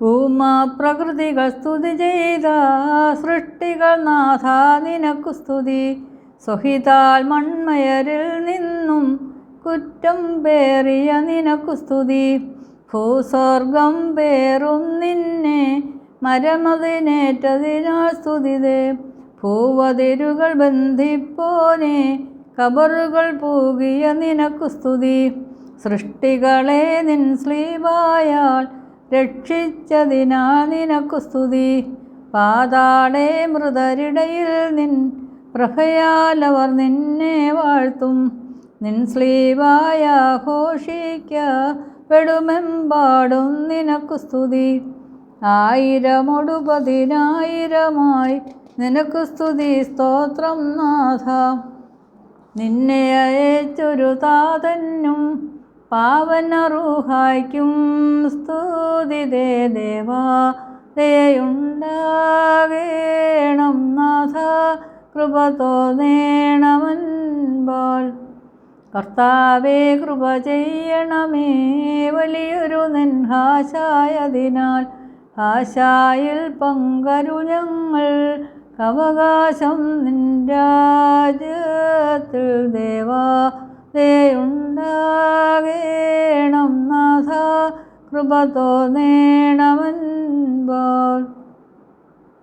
ഭൂമാപ്രകൃതികൾ സ്തുതി ചെയ്ത സൃഷ്ടികൾ നാഥ നിനക്കു സ്തുതി. സ്വഹിതാൽ മൺമയരിൽ നിന്നും കുറ്റം പേറിയ നിനക്കു സ്തുതി. ഭൂസ്വർഗം പേറും നിന്നെ മരമതിനേറ്റതിനാൽ സ്തുതിതേ. ഭൂവതിരുകൾ ബന്ധിപ്പോനെ കബറുകൾ പൂകിയ നിനക്കു സ്തുതി. സൃഷ്ടികളെ നിൻ സ്ലീബായാൽ രക്ഷിച്ചതിനാൽ നിനക്കു സ്തുതി. പാതാളെ മൃതരിടയിൽ നിൻ പ്രഭയാൽ അവർ നിന്നെ വാഴ്ത്തും. നിൻ സ്ലീബായ ഘോഷിക്കപ്പെടുമെമ്പാടും നിനക്കു സ്തുതി. ആയിരമൊടു പതിനായിരമായി നിനക്കു സ്തുതി സ്തോത്രം നാഥ. നിന്നെ അയച്ചൊരു താതനും പാവന റൂഹായ്ക്കും സ്തുതിതേ ദേവാ. ദയുണ്ടാകേണം നാഥ, കൃപ തോന്നേണമെൻപാൽ. കർത്താവേ കൃപ ചെയ്യണമേ, വലിയൊരു നിൻ ഹാശായതിനാൽ. ഹാശായിൽ പങ്കരു ഞങ്ങൾ അവകാശം നിൻ രാജ്യത്തിൽ ദേവാ. ദയുണ്ടാകേണം നാഥ, കൃപ തോന്നേണമെൻപാൽ.